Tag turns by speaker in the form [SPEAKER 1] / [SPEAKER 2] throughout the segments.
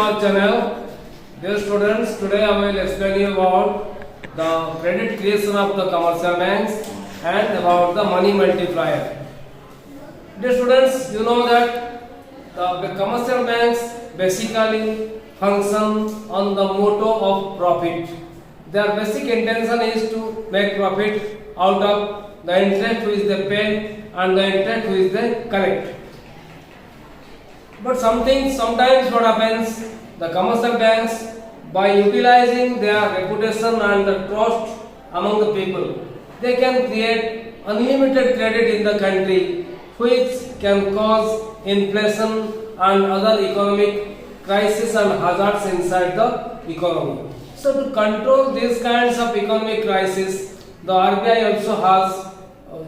[SPEAKER 1] our channel. Dear students, today I will explain you about the credit creation of the commercial banks and about the money multiplier. Dear students, you know that the commercial banks basically function on the motto of profit. Their basic intention is to make profit out of the interest which they pay and the interest which they collect. But sometimes what happens, the commercial banks, by utilizing their reputation and the trust among the people, they can create unlimited credit in the country, which can cause inflation and other economic crisis and hazards inside the economy. So to control these kinds of economic crisis, the RBI also has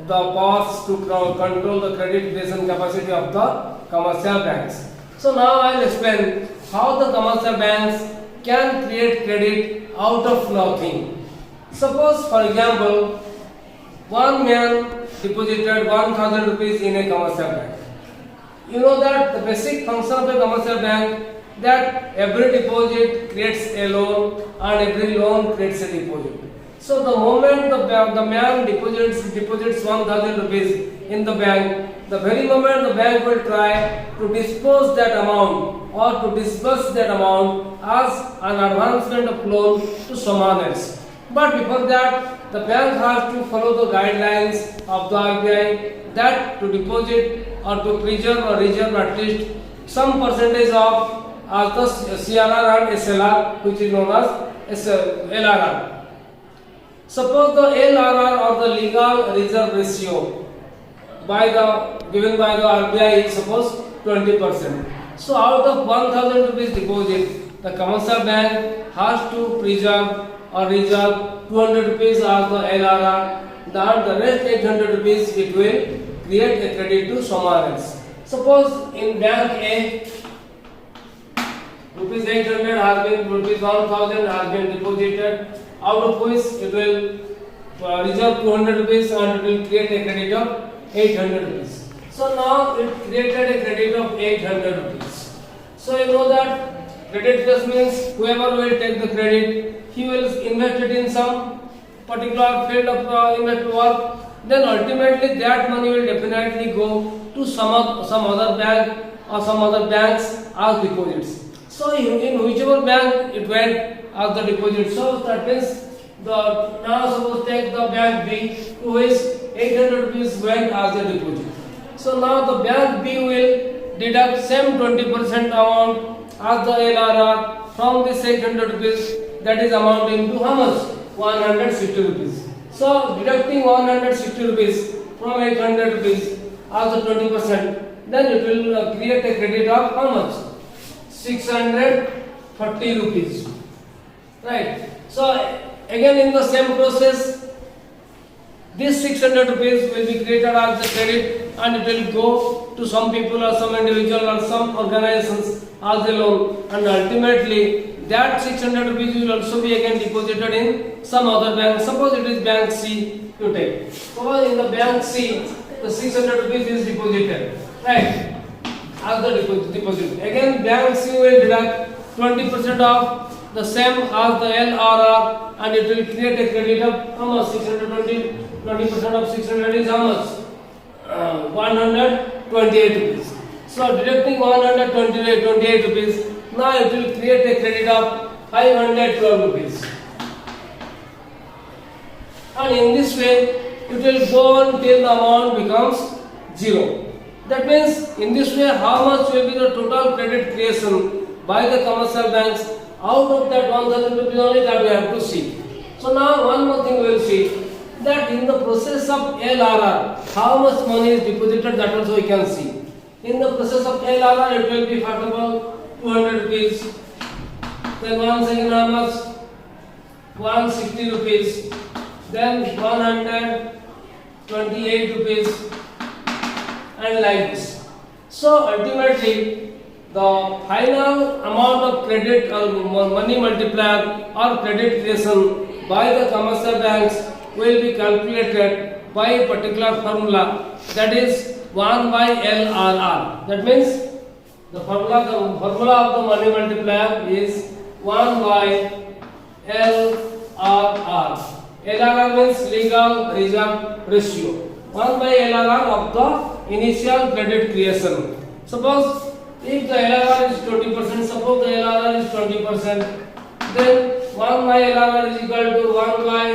[SPEAKER 1] the powers to control the credit creation capacity of the commercial banks. So now I will explain how the commercial banks can create credit out of nothing. Suppose, for example, one man deposited 1000 rupees in a commercial bank. You know that the basic function of a commercial bank, that every deposit creates a loan and every loan creates a deposit. So the moment the man deposits 1000 rupees in the bank, the very moment the bank will try to dispose that amount or to disburse that amount as an advancement of loan to someone else. But before that, the bank has to follow the guidelines of the RBI that to deposit or to preserve or reserve at least some percentage of as the CRR and SLR, which is known as LRR. Suppose the LRR or the legal reserve ratio given by the RBI is suppose 20%. So out of 1000 rupees deposit, the commercial bank has to preserve or reserve 200 rupees as the LRR. The rest 800 rupees it will create a credit to someone else. Suppose in bank A, rupees 800 has been, rupees 1000 has been deposited, out of which it will reserve 200 rupees and it will create a credit of 800 rupees. So now it created a credit of 800 rupees. So you know that credit just means whoever will take the credit, he will invest it in some particular field of investment work. Then ultimately that money will definitely go to some other bank or some other banks as deposits. So in whichever bank it went as the deposit. So that means now suppose take the bank B, to which 800 rupees went as the deposit. So now the bank B will deduct same 20% amount as the LRR from this 800 rupees, that is amounting to how much? 160 rupees. So deducting 160 rupees from 800 rupees as the 20%, then it will create a credit of how much? 640 rupees. Right. So again in the same process, this 600 rupees will be created as the credit and it will go to some people or some individual or some organizations as a loan, and ultimately that 600 rupees will also be again deposited in some other bank. Suppose it is bank C you take. So in the bank C, the 600 rupees is deposited, right, as the deposit. Again bank C will deduct 20% of the same as the LRR and it will create a credit of how much? 620. 20% of 600 is how much? 128 rupees. So deducting 128 rupees, now it will create a credit of 512 rupees. And in this way, it will go on till the amount becomes 0. That means in this way, how much will be the total credit creation by the commercial banks out of that 1000 rupees only, that we have to see. So now one more thing we will see, that in the process of LRR, how much money is deposited, that also we can see. In the process of LRR, it will be first of all 200 rupees, then once again how much? 160 rupees, then 128 rupees, and like this. So ultimately, the final amount of credit or money multiplier or credit creation by the commercial banks will be calculated by a particular formula, that is 1 by LRR. That means The formula of the money multiplier is 1 by LRR. LRR means legal reserve ratio. 1 by LRR of the initial credit creation. Suppose if the LRR is 20%, suppose the LRR is 20%, then 1 by LRR is equal to 1 by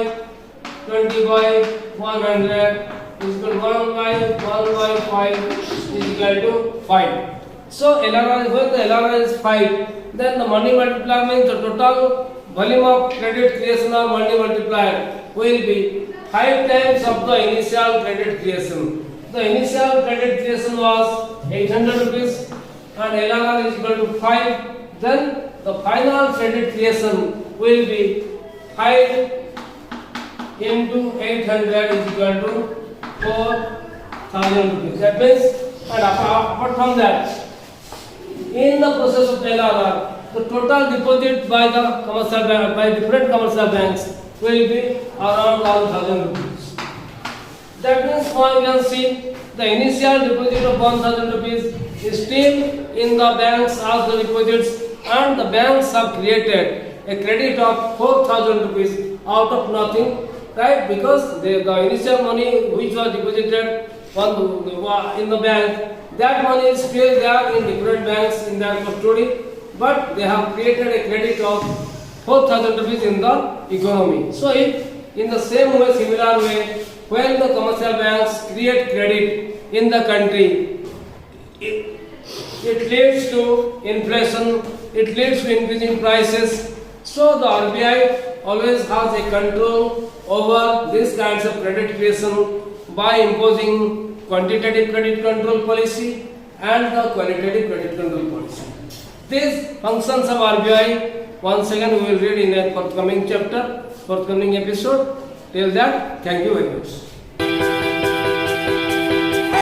[SPEAKER 1] 20 by 100 is equal to 1 by 5 is equal to 5. So LRR, when the LRR is 5, then the money multiplier means the total volume of credit creation of money multiplier will be 5 times of the initial credit creation. The initial credit creation was 800 rupees and LRR is equal to 5. Then the final credit creation will be 5 into 800 is equal to 4,000 rupees. That means, and apart from that, in the process of LRR, the total deposit by the commercial bank, by different commercial banks will be around 1,000 rupees. That means now you can see the initial deposit of 1,000 rupees is still in the banks as the deposits, and the banks have created a credit of 4,000 rupees out of nothing, right? Because the initial money which was deposited in the bank, that money is still there in different banks in their custody, but they have created a credit of 4,000 rupees in the economy. So if in the same way, similar way, when the commercial banks create credit in the country, it leads to inflation, it leads to increasing prices. So the RBI always has a control over these kinds of credit creation by imposing quantitative credit control policy and the qualitative credit control policy. These functions of RBI, once again we will read in a forthcoming chapter, forthcoming episode. Till that, thank you very much.